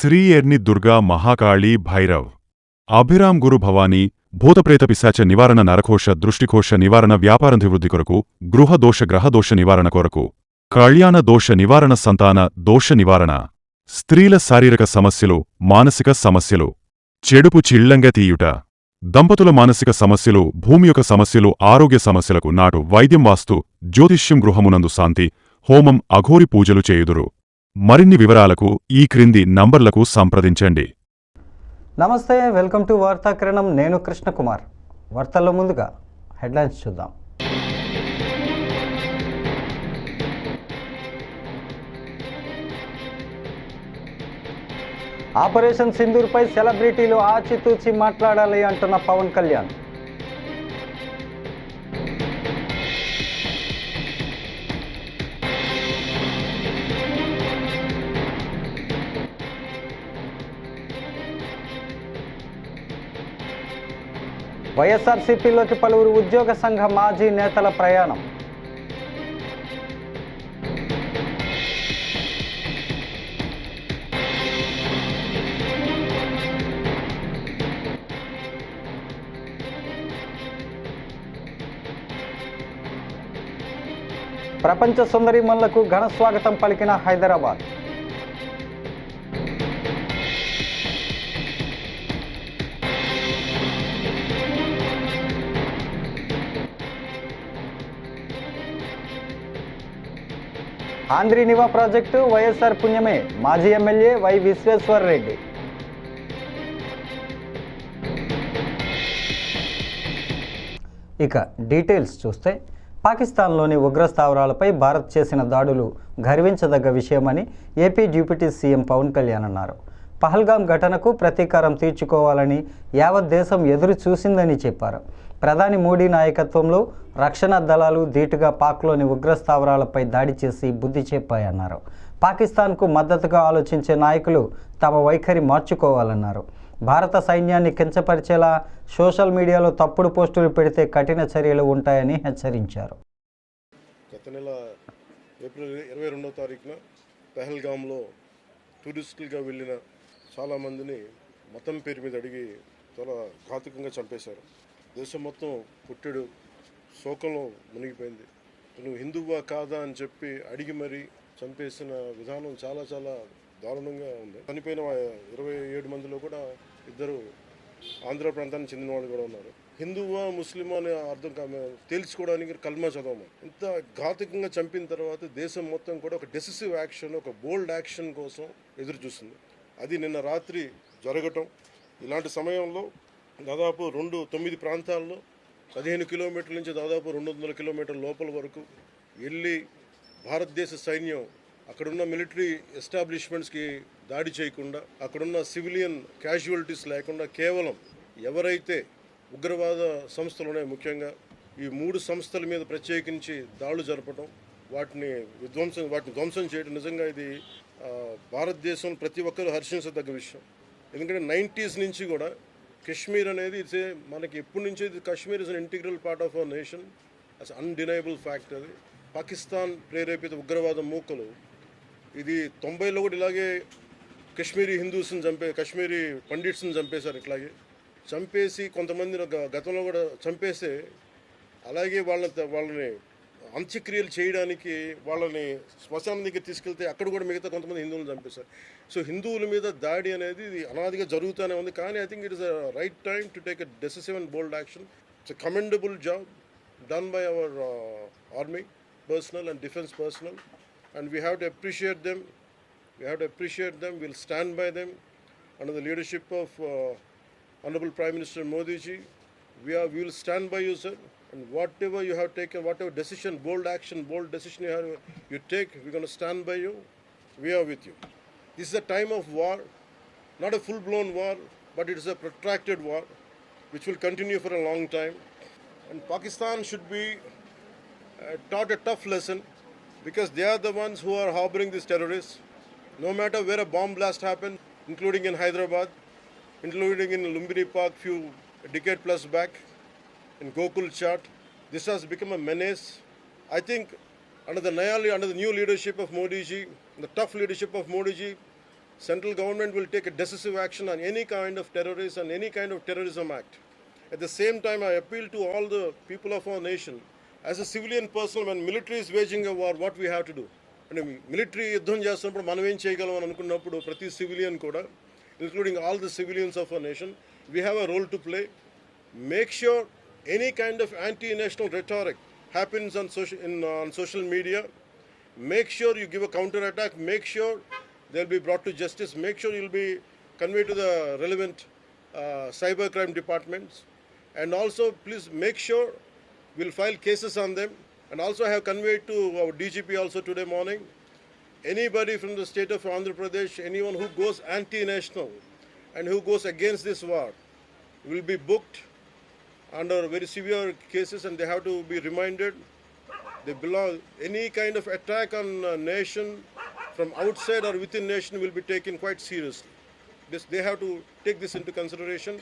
శ్రీ ఎర్ని దుర్గా మహాకాళీ భైరవ్ అభిరామ్ గురు భవానీ భూతప్రేత పిశాచ నివారణ నరకోశ దృష్టికోశ నివారణ వ్యాపారాభివృద్ధి కొరకు గృహదోష గ్రహదోష నివారణ కొరకు కళ్యాణ దోష నివారణ సంతాన దోష నివారణ స్త్రీల శారీరక సమస్యలు మానసిక సమస్యలు చెడుపు చిళ్లంగా తీయుట దంపతుల మానసిక సమస్యలు భూమి యొక్క సమస్యలు ఆరోగ్య సమస్యలకు నాటు వైద్యం వాస్తు జ్యోతిష్యం గృహమునందు శాంతి హోమం అఘోరి పూజలు చేయుదురు. మరిన్ని వివరాలకు ఈ క్రింది నంబర్లకు సంప్రదించండి. నమస్తే, వెల్కమ్ టు వార్తాకిరణం. నేను కృష్ణకుమార్. వార్తల్లో ముందుగా హెడ్లైన్స్ చూద్దాం. ఆపరేషన్ సింధూర్పై సెలబ్రిటీలు ఆచితూచి మాట్లాడాలి అంటున్న పవన్ కళ్యాణ్. వైఎస్ఆర్సీపీలోకి పలువురు ఉద్యోగ సంఘ మాజీ నేతల ప్రయాణం. ప్రపంచ సుందరీమణులకు ఘన స్వాగతం పలికిన హైదరాబాద్. ఆంధ్రీనివా ప్రాజెక్టు వైఎస్ఆర్ పుణ్యమే, మాజీ ఎమ్మెల్యే వై విశ్వేశ్వర్ రెడ్డి. ఇక డీటెయిల్స్ చూస్తే, పాకిస్తాన్లోని ఉగ్రస్థావరాలపై భారత్ చేసిన దాడులు గర్వించదగ్గ విషయమని AP deputy CM Pawan Kalyan అన్నారు. పహల్గాం ఘటనకు ప్రతీకారం తీర్చుకోవాలని యావత్ దేశం ఎదురు చూసిందని చెప్పారు. ప్రధాని మోడీ నాయకత్వంలో రక్షణ దళాలు ధీటుగా పాక్లోని ఉగ్రస్థావరాలపై దాడి చేసి బుద్ధి చెప్పాయన్నారు. పాకిస్తాన్కు మద్దతుగా ఆలోచించే నాయకులు తమ వైఖరి మార్చుకోవాలన్నారు. భారత సైన్యాన్ని కించపరిచేలా సోషల్ మీడియాలో తప్పుడు పోస్టులు పెడితే కఠిన చర్యలు ఉంటాయని హెచ్చరించారు. గత నెల ఏప్రిల్ 22వ తారీఖున పహల్గాంలో టూరిస్టులుగా వెళ్ళిన చాలామందిని మతం పేరు మీద అడిగి చాలా ఘాతుకంగా చంపేశారు. దేశం మొత్తం పుట్టెడు శోకంలో మునిగిపోయింది. నువ్వు హిందువా కాదా అని చెప్పి అడిగి మరీ చంపేసిన విధానం చాలా చాలా దారుణంగా ఉంది. చనిపోయిన 27 మందిలో కూడా 2 ఆంధ్ర ప్రాంతానికి చెందిన వాళ్ళు కూడా ఉన్నారు. హిందువా ముస్లిమా అనే అర్థం తేల్చుకోవడానికి కల్మా చదవమని ఇంత ఘాతుకంగా చంపిన తర్వాత దేశం మొత్తం కూడా ఒక డెసిసివ్ యాక్షన్, ఒక బోల్డ్ యాక్షన్ కోసం ఎదురు చూస్తుంది. అది నిన్న రాత్రి జరగటం. ఇలాంటి సమయంలో దాదాపు 9 ప్రాంతాల్లో 15 కిలోమీటర్ల నుంచి దాదాపు 200 కిలోమీటర్ల లోపల వరకు వెళ్ళి భారతదేశ సైన్యం అక్కడున్న మిలిటరీ ఎస్టాబ్లిష్మెంట్స్కి దాడి చేయకుండా, అక్కడున్న సివిలియన్ క్యాజువాలిటీస్ లేకుండా కేవలం ఎవరైతే ఉగ్రవాద సంస్థలు ఉన్నాయో, ముఖ్యంగా ఈ 3 సంస్థల మీద ప్రత్యేకించి దాడులు జరపడం, వాటిని ధ్వంసం చేయడం నిజంగా ఇది భారతదేశం ప్రతి ఒక్కరు హర్షించదగ్గ విషయం. ఎందుకంటే 90s నుంచి కూడా కశ్మీర్ అనేది మనకి ఎప్పటి నుంచో Kashmir is an integral part of our nation. As undeniable fact. అది పాకిస్తాన్ ప్రేరేపిత ఉగ్రవాద మూకలు ఇది 90లో కూడా ఇలాగే కశ్మీరీ హిందూస్ని కశ్మీరీ పండిట్స్ని చంపేశారు. ఇట్లాగే చంపేసి కొంతమంది గతంలో కూడా చంపేస్తే అలాగే వాళ్ళని అంత్యక్రియలు చేయడానికి వాళ్ళని శ్మశానం దగ్గర తీసుకెళ్తే అక్కడ కూడా మిగతా కొంతమంది హిందువులను చంపేశారు. సో హిందువుల మీద దాడి అనేది ఇది అనాదిగా జరుగుతూనే ఉంది. కానీ I think it is a right time to take a decisive and bold action. It's a commendable job done by our army personnel and defense personnel, and we have to appreciate them. We'll stand by them under the leadership of Honorable Prime Minister Modi ji. We will stand by you, sir, and whatever you have taken, whatever decision, bold action, bold decision you take, we're going to stand by you. We are with you. This is a time of war, not a full-blown war, but it is a protracted war which will continue for a long time. And Pakistan should be taught a tough lesson, because they are the ones who are harboring these terrorists. No matter where a bomb blast happened, including in Hyderabad, including in Lumbini Park a decade plus back, in Gokul Chat, this has become a menace. I think under the new leadership of Modi ji, the tough leadership of Modi ji, central government will take a decisive action on any kind of terrorism and any kind of terrorism act. At the same time, I appeal to all the people of our nation, as a civilian person, when military is waging a war, what we have to do. అంటే military యుద్ధం చేస్తున్నప్పుడు మనం ఏం చేయగలం అని అనుకున్నప్పుడు ప్రతి civilian కూడా, including all the civilians of our nation, we have a role to play. Make sure any kind of anti-national rhetoric happens on social media. Make sure you give a counter-attack. Make sure they'll be brought to justice. Make sure you'll be conveyed to the relevant cybercrime departments. And also, please make sure we'll file cases on them. And also I have conveyed to our DGP also today morning, anybody from the state of Andhra Pradesh, anyone who goes anti-national and who goes against this war will be booked under very severe cases, and they have to be reminded they belong. Any kind of attack on a nation from outside or within nation will be taken quite seriously. They have to take this into consideration,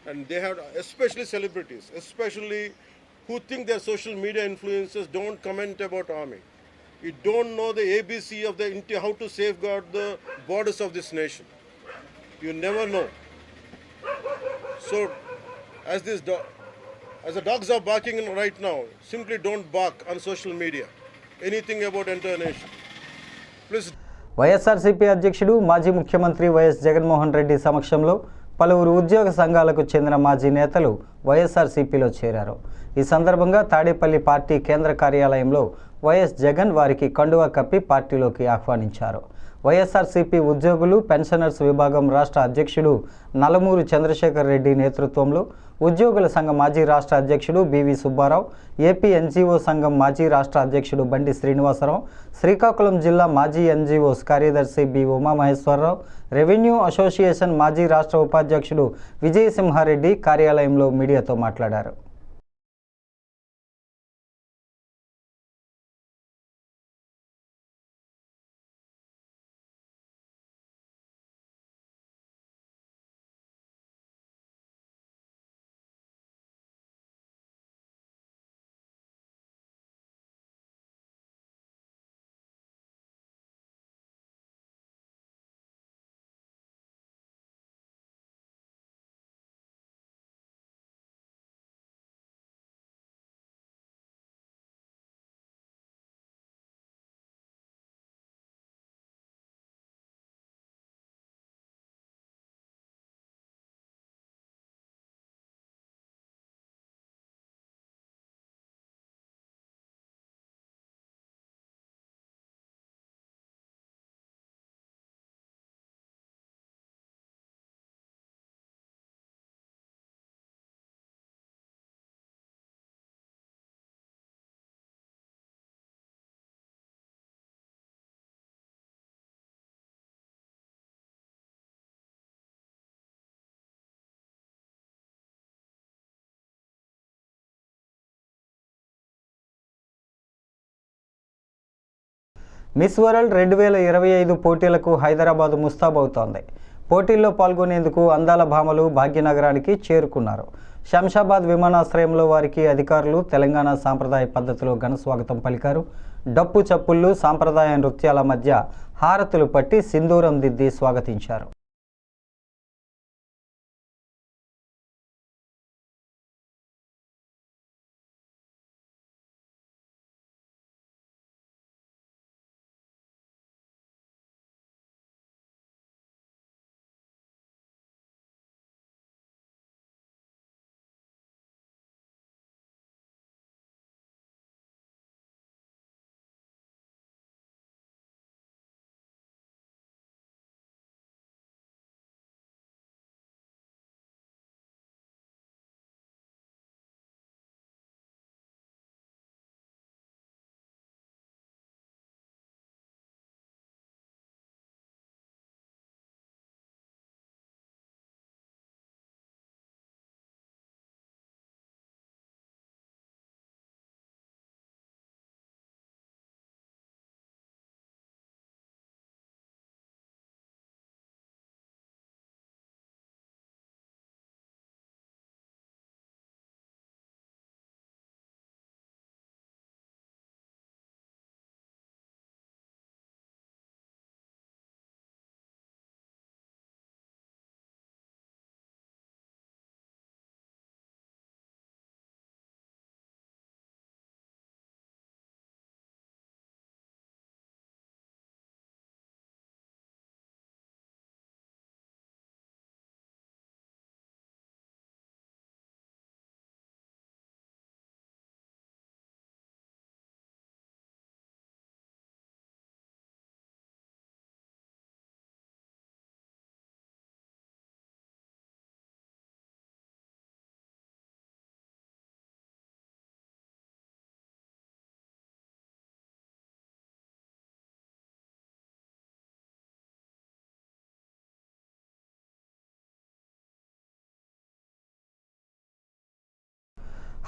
and they have, especially celebrities, especially who think their social media influencers, don't comment about army. You don't know the ABC of how to safeguard the borders of this nation. You never know. So, as the dogs are barking right now, simply don't bark on social media. Anything about entire nation. Please. YSRCP అధ్యక్షుడు మాజీ ముఖ్యమంత్రి YS Jaganmohan Reddy సమక్షంలో పలువురు ఉద్యోగ సంఘాలకు చెందిన మాజీ నేతలు వైఎస్ఆర్సీపీలో చేరారు. ఈ సందర్భంగా తాడేపల్లి పార్టీ కేంద్ర కార్యాలయంలో వైఎస్ జగన్ వారికి కండువా కప్పి పార్టీలోకి ఆహ్వానించారు. వైఎస్ఆర్సీపీ ఉద్యోగులు పెన్షనర్స్ విభాగం రాష్ట్ర అధ్యక్షుడు నలమూరు చంద్రశేఖర్ రెడ్డి నేతృత్వంలో ఉద్యోగుల సంఘం మాజీ రాష్ట్ర అధ్యక్షుడు బివి సుబ్బారావు, ఏపీ ఎన్జీఓ సంఘం మాజీ రాష్ట్ర అధ్యక్షుడు బండి శ్రీనివాసరావు, శ్రీకాకుళం జిల్లా మాజీ ఎన్జీఓస్ కార్యదర్శి బి ఉమామహేశ్వరరావు, రెవెన్యూ అసోసియేషన్ మాజీ రాష్ట్ర ఉపాధ్యక్షుడు విజయసింహారెడ్డి కార్యాలయంలో మీడియాతో మాట్లాడారు. మిస్ వరల్డ్ 2025 పోటీలకు హైదరాబాద్ ముస్తాబవుతోంది. పోటీల్లో పాల్గొనేందుకు అందాల భామలు భాగ్యనగరానికి చేరుకున్నారు. శంషాబాద్ విమానాశ్రయంలో వారికి అధికారులు తెలంగాణ సాంప్రదాయ పద్ధతిలో ఘన స్వాగతం పలికారు. డప్పు చప్పుళ్ళు, సాంప్రదాయ నృత్యాల మధ్య హారతులు పట్టి సింధూరం దిద్ది స్వాగతించారు.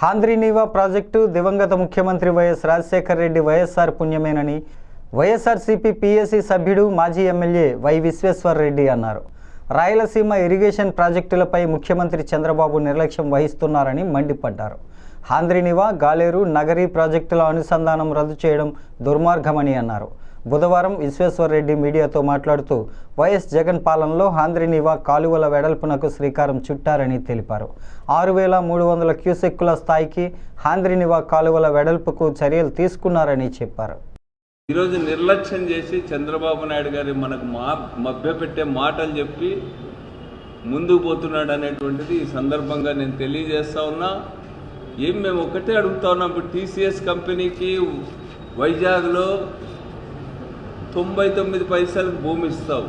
హాంద్రీనీవా ప్రాజెక్టు దివంగత ముఖ్యమంత్రి వైఎస్ రాజశేఖర రెడ్డి వైఎస్ఆర్ పుణ్యమేనని వైఎస్ఆర్సీపీ పీఏసీ సభ్యుడు మాజీ ఎమ్మెల్యే వై విశ్వేశ్వర్ రెడ్డి అన్నారు. రాయలసీమ ఇరిగేషన్ ప్రాజెక్టులపై ముఖ్యమంత్రి చంద్రబాబు నిర్లక్ష్యం వహిస్తున్నారని మండిపడ్డారు. హాంద్రీనీవా, గాలేరు, నగరి ప్రాజెక్టుల అనుసంధానం రద్దు చేయడం దుర్మార్గమని అన్నారు. బుధవారం విశ్వేశ్వర్ రెడ్డి మీడియాతో మాట్లాడుతూ వైఎస్ జగన్ పాలనలో హాంద్రీనీవా కాలువల వెడల్పునకు శ్రీకారం చుట్టారని తెలిపారు. 6,300 క్యూసెక్కుల స్థాయికి హాంద్రీనీవా కాలువల వెడల్పుకు చర్యలు తీసుకున్నారని చెప్పారు. ఈరోజు నిర్లక్ష్యం చేసి చంద్రబాబు నాయుడు గారి మనకు మభ్యపెట్టే మాటలు చెప్పి ముందుకు పోతున్నాడు అనేటువంటిది ఈ సందర్భంగా నేను తెలియజేస్తా ఉన్నా. మేము ఒకటే అడుగుతా ఉన్నాం. ఇప్పుడు టీసీఎస్ కంపెనీకి వైజాగ్లో 99 పైసలకు భూమి ఇస్తావు.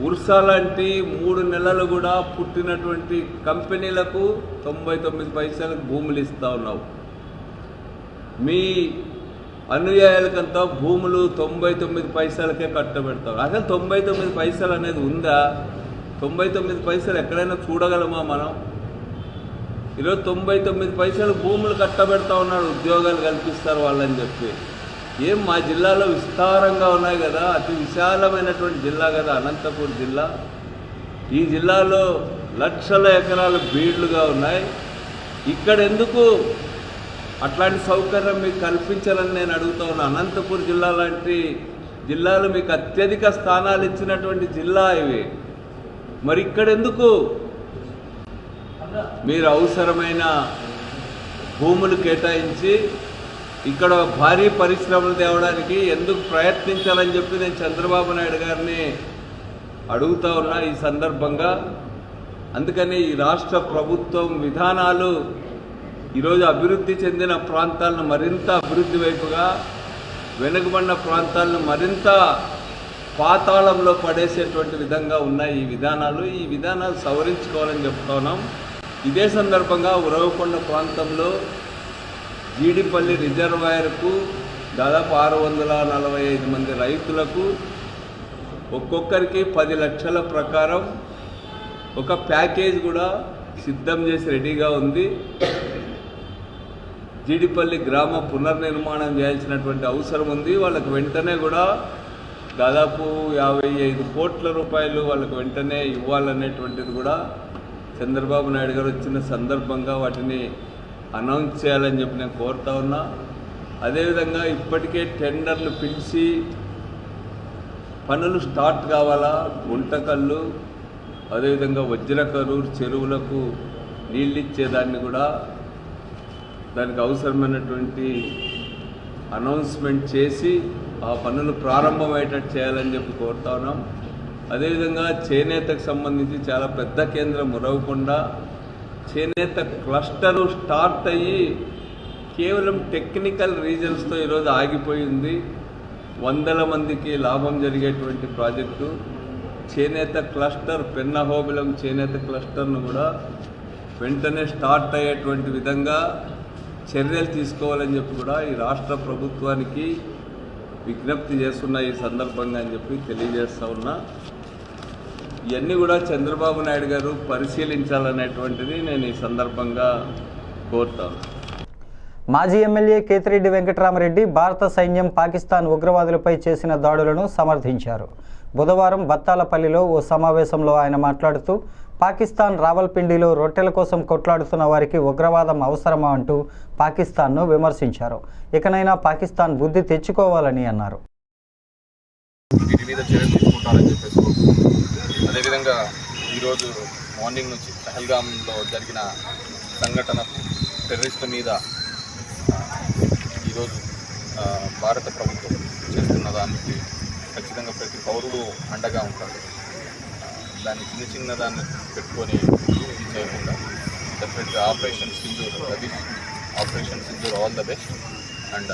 ఉర్సా లాంటి 3 నెలలు కూడా పుట్టినటువంటి కంపెనీలకు 99 పైసలకు భూములు ఇస్తా ఉన్నావు. మీ అనుయాయులకంతా భూములు 99 పైసలకే కట్టబెడతావు. అసలు 99 పైసలు అనేది ఉందా? 99 పైసలు ఎక్కడైనా చూడగలమా మనం? ఈరోజు 99 పైసలు భూములు కట్టబెడతా ఉన్నాడు, ఉద్యోగాలు కల్పిస్తారు వాళ్ళని చెప్పి. మా జిల్లాలో విస్తారంగా ఉన్నాయి కదా, అతి విశాలమైనటువంటి జిల్లా కదా అనంతపూర్ జిల్లా. ఈ జిల్లాలో లక్షల ఎకరాలు బీడ్లుగా ఉన్నాయి. ఇక్కడ ఎందుకు అట్లాంటి సౌకర్యం మీకు కల్పించాలని నేను అడుగుతా ఉన్నా. అనంతపూర్ జిల్లా లాంటి జిల్లాలు మీకు అత్యధిక స్థానాలు ఇచ్చినటువంటి జిల్లా ఇవి. మరి ఇక్కడ ఎందుకు మీరు అవసరమైన భూములు కేటాయించి ఇక్కడ భారీ పరిశ్రమలు తేవడానికి ఎందుకు ప్రయత్నించాలని చెప్పి నేను చంద్రబాబు నాయుడు గారిని అడుగుతా ఉన్నా ఈ సందర్భంగా. అందుకని ఈ రాష్ట్ర ప్రభుత్వం విధానాలు ఈరోజు అభివృద్ధి చెందిన ప్రాంతాలను మరింత అభివృద్ధి వైపుగా, వెనుకబడిన ప్రాంతాలను మరింత పాతాళంలో పడేసేటువంటి విధంగా ఉన్నాయి ఈ విధానాలు సవరించుకోవాలని చెప్తా ఉన్నాం. ఇదే సందర్భంగా ఉరవకొండ ప్రాంతంలో జీడిపల్లి రిజర్వాయర్కు దాదాపు 645 మంది రైతులకు ఒక్కొక్కరికి 10 లక్షల ప్రకారం ఒక ప్యాకేజ్ కూడా సిద్ధం చేసి రెడీగా ఉంది. జీడిపల్లి గ్రామ పునర్నిర్మాణం చేయాల్సినటువంటి అవసరం ఉంది. వాళ్ళకు వెంటనే కూడా దాదాపు 55 కోట్ల రూపాయలు వాళ్ళకు వెంటనే ఇవ్వాలనేటువంటిది కూడా చంద్రబాబు నాయుడు గారు వచ్చిన సందర్భంగా వాటిని అనౌన్స్ చేయాలని చెప్పి నేను కోరుతా ఉన్నా. అదేవిధంగా ఇప్పటికే టెండర్లు పిలిచి పనులు స్టార్ట్ కావాలా. గుంటకల్లు, అదేవిధంగా వజ్రకరూరు చెరువులకు నీళ్ళు ఇచ్చేదాన్ని కూడా దానికి అవసరమైనటువంటి అనౌన్స్మెంట్ చేసి ఆ పనులు ప్రారంభమయ్యేటట్టు చేయాలని చెప్పి కోరుతా ఉన్నాం. అదేవిధంగా చేనేతకు సంబంధించి చాలా పెద్ద కేంద్రం ఉరవకొండ చేనేత క్లస్టరు స్టార్ట్ అయ్యి కేవలం టెక్నికల్ రీజన్స్తో ఈరోజు ఆగిపోయింది. 100 మందికి లాభం జరిగేటువంటి ప్రాజెక్టు చేనేత క్లస్టర్, పెన్నహోబిలం చేనేత క్లస్టర్ను కూడా వెంటనే స్టార్ట్ అయ్యేటువంటి విధంగా చర్యలు తీసుకోవాలని చెప్పి కూడా ఈ రాష్ట్ర ప్రభుత్వానికి విజ్ఞప్తి చేస్తున్న ఈ సందర్భంగా అని చెప్పి తెలియజేస్తా ఉన్నా. ఇవన్నీ కూడా చంద్రబాబు నాయుడు గారు పరిశీలించాలనేటువంటిది నేను ఈ సందర్భంగా కోరుతాను. మాజీ ఎమ్మెల్యే కేతిరెడ్డి వెంకటరామరెడ్డి భారత సైన్యం పాకిస్తాన్ ఉగ్రవాదులపై చేసిన దాడులను సమర్థించారు. బుధవారం బత్తాలపల్లిలో ఓ సమావేశంలో ఆయన మాట్లాడుతూ పాకిస్తాన్ రావల్పిండిలో రొట్టెల కోసం కొట్లాడుతున్న వారికి ఉగ్రవాదం అవసరమా అంటూ పాకిస్తాన్ను విమర్శించారు. ఇకనైనా పాకిస్తాన్ బుద్ధి తెచ్చుకోవాలని అన్నారు. వీటి మీద చర్యలు తీసుకుంటారని చెప్పేసి అదేవిధంగా ఈరోజు మార్నింగ్ నుంచి పహల్గామ్లో జరిగిన సంఘటన టెర్రరిస్టుల మీద ఈరోజు భారత ప్రభుత్వం చేస్తున్న దానికి ఖచ్చితంగా ప్రతి పౌరుడు అండగా ఉంటాడు. దాన్ని చిన్న దాన్ని పెట్టుకొని ఇది చేయకుండా డెఫినెట్గా operation Sindoor all the best. And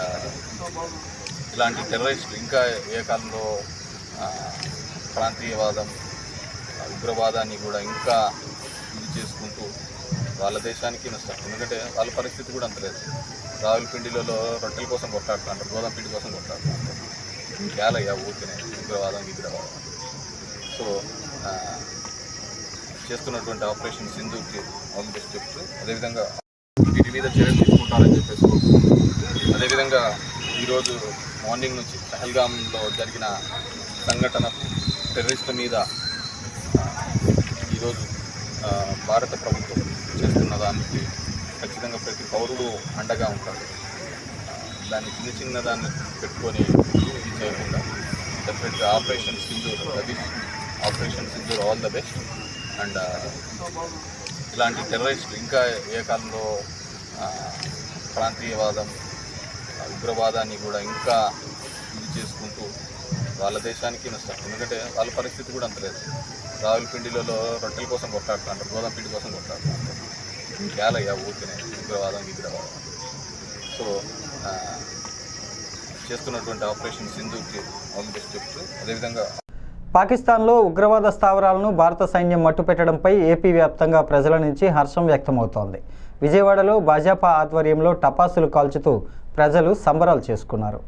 ఇలాంటి టెర్రరిస్టులు ఇంకా ఏ కాలంలో ప్రాంతీయవాదం, ఉగ్రవాదాన్ని కూడా ఇంకా ఇది చేసుకుంటూ వాళ్ళ దేశానికి నష్టం. ఎందుకంటే వాళ్ళ పరిస్థితి కూడా అంత లేదు. రావులపిండిలో రొట్టెల కోసం కొట్లాడుతుంటారు, గోధుమ పిండి కోసం కొట్లాడుతుంటారు. ఇంకేలయ్యా ఊరికనే ఉగ్రవాదం. సో చేస్తున్నటువంటి ఆపరేషన్ సింధూర్కి ఆల్ ది బెస్ట్ చెప్తూ అదేవిధంగా వీటి మీద చర్యలు తీసుకుంటారని చెప్పేసి కోరుకుంటున్నాం. అదేవిధంగా ఈరోజు మార్నింగ్ నుంచి పహల్గామ్లో జరిగిన సంఘటన టెర్రరిస్టుల మీద ఈరోజు భారత ప్రభుత్వం చేస్తున్న దానికి ఖచ్చితంగా ప్రతి పౌరుడు అండగా ఉంటాడు. దాన్ని చిన్న దాన్ని పెట్టుకొని ఇది చేయకుండా డెఫినెట్గా operation Sindoor all the best. And ఇలాంటి టెర్రరిస్టులు ఇంకా ఏ కాలంలో ప్రాంతీయవాదం ఉగ్రవాదాన్ని కూడా ఇంకా ఇది చేసుకుంటూ వాళ్ళ దేశానికి నష్టం. ఎందుకంటే వాళ్ళ పరిస్థితి కూడా అంత లేదు. రావులపిండిలో రొట్టెల కోసం కొట్లాడుతుంటారు, గోధుమ పిండి కోసం కొట్లాడుతుంటారు. ఇంకేలయ్యా ఊరికనే ఉగ్రవాదం. సో చేస్తున్నటువంటి ఆపరేషన్ సింధూర్కి ఆల్ ది బెస్ట్ చెప్తూ, అదేవిధంగా పాకిస్తాన్లో ఉగ్రవాద స్థావరాలను భారత సైన్యం మట్టుపెట్టడంపై ఏపీ వ్యాప్తంగా ప్రజల నుంచి హర్షం వ్యక్తమవుతోంది. విజయవాడలో భాజపా ఆధ్వర్యంలో టపాసులు కాల్చుతూ ప్రజలు సంబరాలు చేసుకున్నారు.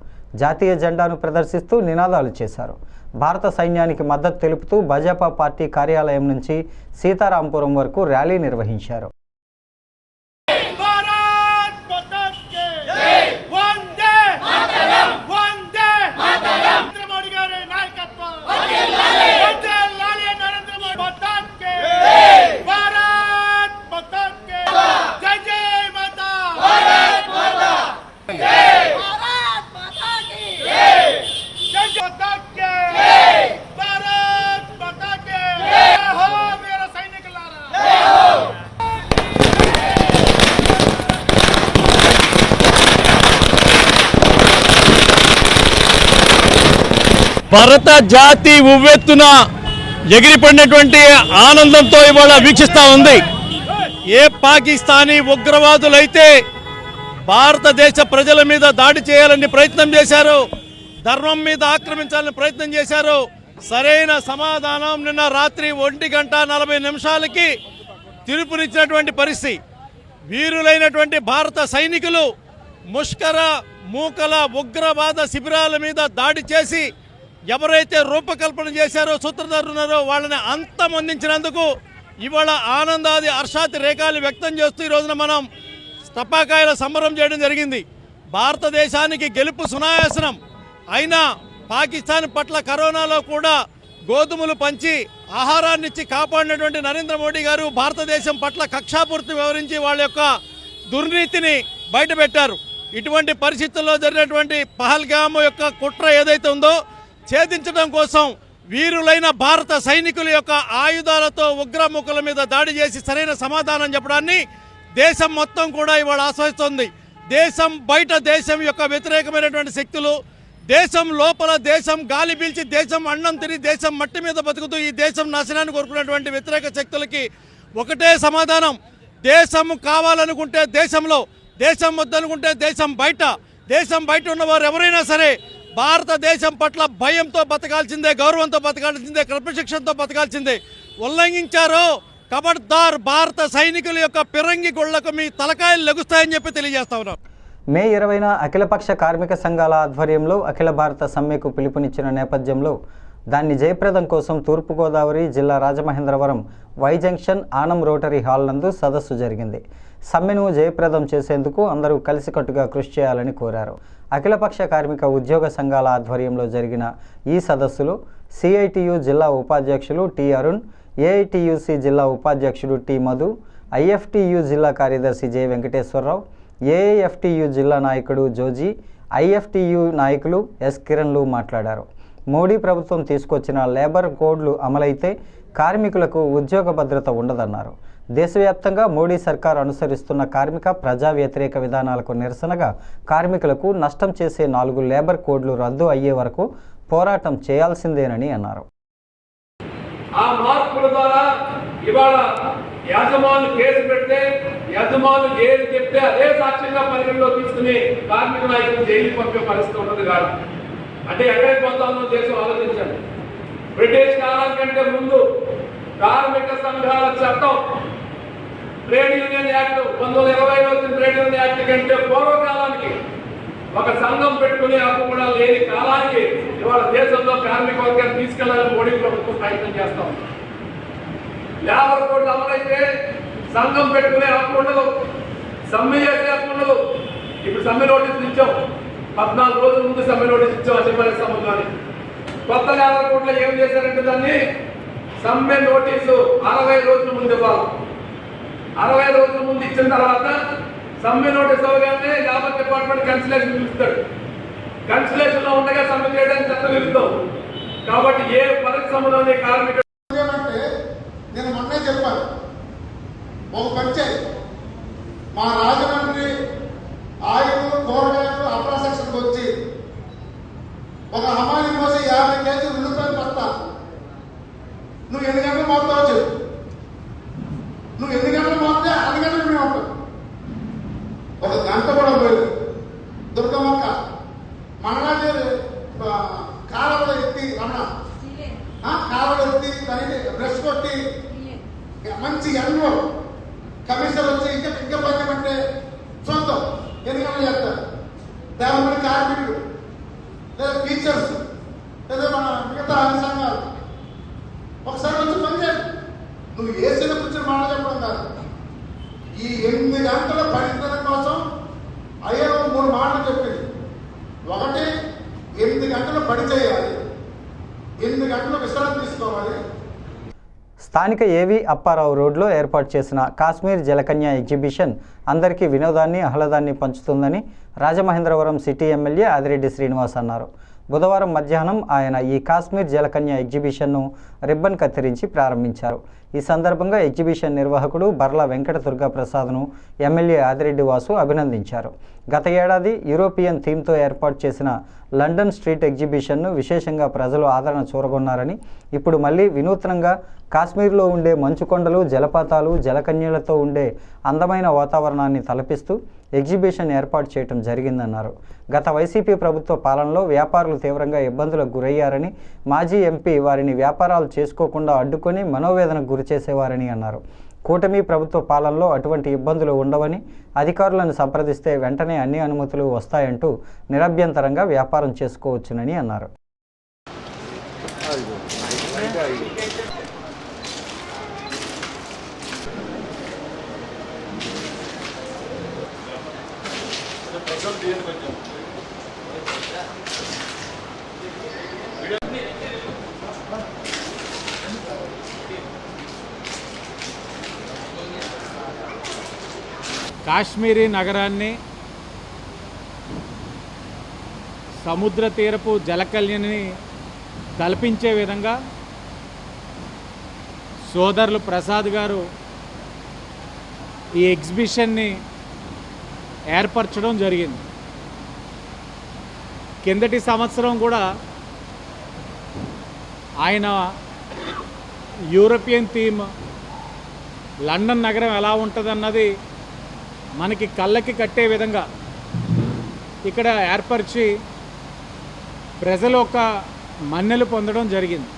జాతీయ జెండాను ప్రదర్శిస్తూ నినాదాలు చేశారు. భారత సైన్యానికి మద్దతు తెలుపుతూ భాజపా పార్టీ కార్యాలయం నుంచి సీతారాంపురం వరకు ర్యాలీ నిర్వహించారు. భారత జాతి ఉవ్వెత్తున ఎగిరిపడినటువంటి ఆనందంతో ఇవాళ వీక్షిస్తూ ఉంది. ఏ పాకిస్తానీ ఉగ్రవాదులైతే భారతదేశ ప్రజల మీద దాడి చేయాలని ప్రయత్నం చేశారో, ధర్మం మీద ఆక్రమించాలని ప్రయత్నం చేశారో, సరైన సమాధానం నిన్న రాత్రి 1:40 తీర్పునిచ్చినటువంటి పరిస్థితి. వీరులైనటువంటి భారత సైనికులు ముష్కర మూకల ఉగ్రవాద శిబిరాల మీద దాడి చేసి ఎవరైతే రూపకల్పన చేశారో, సూత్రధారున్నారో వాళ్ళని అంతమొందించినందుకు ఇవాళ ఆనందాది హర్షాతి రేఖలు వ్యక్తం చేస్తూ ఈ రోజున మనం టపాకాయల సంబరం చేయడం జరిగింది. భారతదేశానికి గెలుపు సునాయాసనం అయినా పాకిస్తాన్ పట్ల కరోనాలో కూడా గోధుమలు పంచి ఆహారాన్ని ఇచ్చి కాపాడినటువంటి నరేంద్ర మోడీ గారు భారతదేశం పట్ల కక్షాపూర్తి వివరించి వాళ్ళ యొక్క దుర్నీతిని బయటపెట్టారు. ఇటువంటి పరిస్థితుల్లో జరిగినటువంటి పహల్గామ్ యొక్క కుట్ర ఏదైతే ఉందో ఛేదించడం కోసం వీరులైన భారత సైనికుల యొక్క ఆయుధాలతో ఉగ్రముఖుల మీద దాడి చేసి సరైన సమాధానం చెప్పడాన్ని దేశం మొత్తం కూడా ఇవాళ ఆస్వాదిస్తోంది. దేశం బయట దేశం యొక్క వ్యతిరేకమైనటువంటి శక్తులు, దేశం లోపల దేశం గాలి పీల్చి దేశం అన్నం తిని దేశం మట్టి మీద బతుకుతూ ఈ దేశం నాశనాన్ని కోరుకున్నటువంటి వ్యతిరేక శక్తులకి ఒకటే సమాధానం. దేశం కావాలనుకుంటే దేశంలో, దేశం వద్దనుకుంటే దేశం బయట ఉన్నవారు ఎవరైనా సరే భారతదేశం పట్ల భయంతో బతకాల్సిందే, గౌరవంతో బతకాల్సిందే, క్రమశిక్షణతో బతకాల్సిందే. ఉల్లంఘించారో కబడ్దార్ భారత సైనికుల యొక్క పిరంగి గొళ్లకు మీ తలకాయలు లెగుస్తాయని చెప్పి తెలియజేస్తా ఉన్నాం. మే 20న అఖిలపక్ష కార్మిక సంఘాల ఆధ్వర్యంలో అఖిల భారత సమ్మెకు పిలుపునిచ్చిన నేపథ్యంలో దాన్ని జయప్రదం కోసం తూర్పుగోదావరి జిల్లా Rajamahendravaram Y junction Anam rotary hall నందు సదస్సు జరిగింది. సమ్మెను జయప్రదం చేసేందుకు అందరూ కలిసికట్టుగా కృషి చేయాలని కోరారు. అఖిలపక్ష కార్మిక ఉద్యోగ సంఘాల ఆధ్వర్యంలో జరిగిన ఈ సదస్సులో సిఐటియు జిల్లా ఉపాధ్యక్షులు టి అరుణ్, ఏఐటియుసి జిల్లా ఉపాధ్యక్షుడు టి మధు, ఐఎఫ్టియు జిల్లా కార్యదర్శి జె వెంకటేశ్వరరావు, ఏఐఎఫ్టియు జిల్లా నాయకుడు జోజీ, ఐఎఫ్టియు నాయకులు ఎస్ కిరణ్లు మాట్లాడారు. మోడీ ప్రభుత్వం తీసుకొచ్చిన లేబర్ కోడ్లు అమలైతే కార్మికులకు ఉద్యోగ భద్రత ఉండదన్నారు. దేశవ్యాప్తంగా మోడీ సర్కార్ అనుసరిస్తున్న కార్మిక ప్రజా వ్యతిరేక విధానాలకు నిరసనగా కార్మికులకు నష్టం చేసే 4 లేబర్ కోడ్లు రద్దు అయ్యే వరకు పోరాటం చేయాల్సిందేనని అన్నారు. ఆ మార్పుల ద్వారా ఇవాళ యజమానులు కేసు పెడితే యజమానులు ఏది చెప్తే అదే సాక్ష్యంగా పరిగణలో తీసుకుని కార్మిక నాయకులు జైలు పంపే పరిస్థితి ఉన్నది కాదు. అంటే ఎక్కడికి పోతామో దేశం ఆలోచించండి. బ్రిటిష్ కాలం కంటే ముందు కార్మిక సంఘాల చట్టం, ట్రేడ్ యూనియన్ యాక్ట్ 1920 వచ్చిన ట్రేడ్ యూనియన్ యాక్ట్ కంటే పూర్వకాలానికి ఒక సంఘం పెట్టుకునే హక్కు కూడా లేని కాలానికి ఇవాళ దేశంలో కార్మిక వర్గాన్ని తీసుకెళ్లాలని మోడీ ప్రభుత్వం ప్రయత్నం చేస్తాం. లేబర్ కోడ్లు అమలైతే సంఘం పెట్టుకునే హక్కు ఉండదు. సమ్మె చేసే హక్కు ఉండదు. ఇప్పుడు సమ్మె నోటీసులు ఇచ్చాం, 14 రోజుల ముందు సమ్మె నోటీస్ ఇచ్చాం అన్ని పరిశ్రమలోని. కొత్త లేబర్ కోడ్లో ఏం చేశారంటే దాన్ని సమ్మె నోటీసు 60 రోజుల ముందు ఇవ్వాలి. 60 రోజుల ముందు ఇచ్చిన తర్వాత సమ్మె నోటీస్ అవగానే లేబర్ డిపార్ట్మెంట్ కన్సలేషన్ పిలుస్తాడు. కన్సలేషన్ లో ఉండగా సమ్మె చేయడానికి చట్టం విరుద్ధం. కాబట్టి ఏ పరిశ్రమలోని కార్మికుడు ఏమంటే నేను మొన్నే చెప్పాను, ఒక పంచాయతీ మా రాజమండ్రి ఆయిల్ కూరగాయలు అప్రా సెక్షన్కి వచ్చి ఒక హమాలి మోసి 50 కేజీలు ఉల్లిపాయలు పడతా, నువ్వు ఎన్ని గంటలు మోస్తావు చెప్పు, నువ్వు ఎన్ని గంటలు మోస్తే 10 గంటలు మేము ఉంటాం. ఒక గంట కూడా పోయింది. దుర్గమ్మక్క మనలాంటి కాలంలో ఎత్తి రమణ కాలంలో ఎత్తి దానికి బ్రష్ కొట్టి మంచి ఎండలో కమిషనర్ వచ్చి ఇంకా పక్కమంటే సొంతం ఎన్ని గంటలు చేస్తారు. దేవపడి కార్మికుడు లేదా టీచర్స్ లేదా మన మిగతా అన్ని సంఘాలు ఒకసారి వచ్చి పనిచేయండి. నువ్వు వేసిన కూర్చొని మాట చెప్పడం కాదు. ఈ 8 గంటల పనితనం కోసం అయ్యో 3 మాటలు చెప్పింది. ఒకటి 8 గంటలు పని చేయాలి, 8 గంటలు విశ్రాంతి తీసుకోవాలి. స్థానిక ఏవి అప్పారావు రోడ్లో ఏర్పాటు చేసిన కాశ్మీర్ జలకన్య ఎగ్జిబిషన్ అందరికీ వినోదాన్ని ఆహ్లాదాన్ని పంచుతుందని రాజమహేంద్రవరం సిటీ ఎమ్మెల్యే ఆదిరెడ్డి శ్రీనివాస్ అన్నారు. బుధవారం మధ్యాహ్నం ఆయన ఈ కాశ్మీర్ జలకన్య ఎగ్జిబిషన్ను రిబ్బన్ కత్తిరించి ప్రారంభించారు. ఈ సందర్భంగా ఎగ్జిబిషన్ నిర్వాహకుడు బర్ల వెంకట దుర్గాప్రసాద్ను ఎమ్మెల్యే ఆదిరెడ్డి వాసు అభినందించారు. గత ఏడాది యూరోపియన్ థీమ్తో ఏర్పాటు చేసిన లండన్ స్ట్రీట్ ఎగ్జిబిషన్ను విశేషంగా ప్రజలు ఆదరణ చూరగొన్నారని, ఇప్పుడు మళ్ళీ వినూత్నంగా కాశ్మీర్లో ఉండే మంచుకొండలు, జలపాతాలు, జలకన్యలతో ఉండే అందమైన వాతావరణాన్ని తలపిస్తూ ఎగ్జిబిషన్ ఏర్పాటు చేయడం జరిగిందన్నారు. గత వైసీపీ ప్రభుత్వ పాలనలో వ్యాపారులు తీవ్రంగా ఇబ్బందులకు గురయ్యారని, మాజీ ఎంపీ వారిని వ్యాపారాలు చేసుకోకుండా అడ్డుకొని మనోవేదనకు గురిచేసేవారని అన్నారు. కూటమి ప్రభుత్వ పాలనలో అటువంటి ఇబ్బందులు ఉండవని, అధికారులను సంప్రదిస్తే వెంటనే అన్ని అనుమతులు వస్తాయంటూ నిరభ్యంతరంగా వ్యాపారం చేసుకోవచ్చునని అన్నారు. కాశ్మీరీ నగరాన్ని సముద్ర తీరపు జలకన్యని తలపించే విధంగా సోదరులు ప్రసాద్ గారు ఈ ఎగ్జిబిషన్ని ఏర్పరచడం జరిగింది. కిందటి సంవత్సరం కూడా ఆయన యూరోపియన్ థీమ్ లండన్ నగరం ఎలా ఉంటుందన్నది మనకి కళ్ళకి కట్టే విధంగా ఇక్కడ ఏర్పరిచి ప్రజలు ఒక మన్నెలు పొందడం జరిగింది.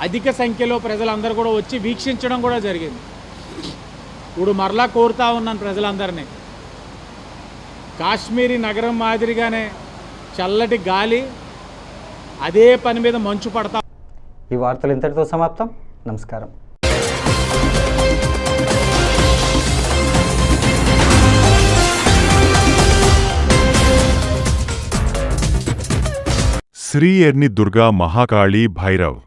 అధిక సంఖ్యలో ప్రజలందరూ కూడా వచ్చి వీక్షించడం కూడా జరిగింది. ఇప్పుడు మరలా కోరుతా ఉన్నాను ప్రజలందరినీ, కాశ్మీరీ నగరం మాదిరిగానే చల్లటి గాలి, అదే పని మీద మంచు పడతా. ఈ వార్తలు ఇంతటితో సమాప్తం. నమస్కారం. శ్రీ ఎర్ని దుర్గా మహాకాళీ భైరవ్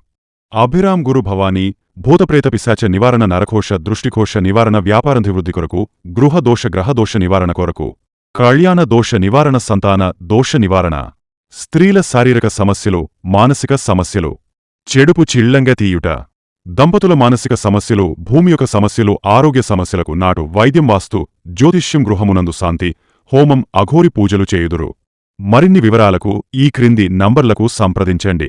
అభిరామ్ గురు భవానీ భూతప్రేత పిశాచ నివారణ నరకోశ దృష్టికోశ నివారణ వ్యాపారాభివృద్ధి కొరకు గృహదోష గ్రహదోష నివారణ కొరకు కళ్యాణ దోష నివారణ సంతాన దోష నివారణ స్త్రీల శారీరక సమస్యలు మానసిక సమస్యలు చెడుపు చిళ్లంగా తీయుట దంపతుల మానసిక సమస్యలు భూమి యొక్క సమస్యలు ఆరోగ్య సమస్యలకు నాటు వైద్యం వాస్తు జ్యోతిష్యం గృహమునందు శాంతి హోమం అఘోరి పూజలు చేయుదురు. మరిన్ని వివరాలకు ఈ క్రింది నంబర్లకు సంప్రదించండి.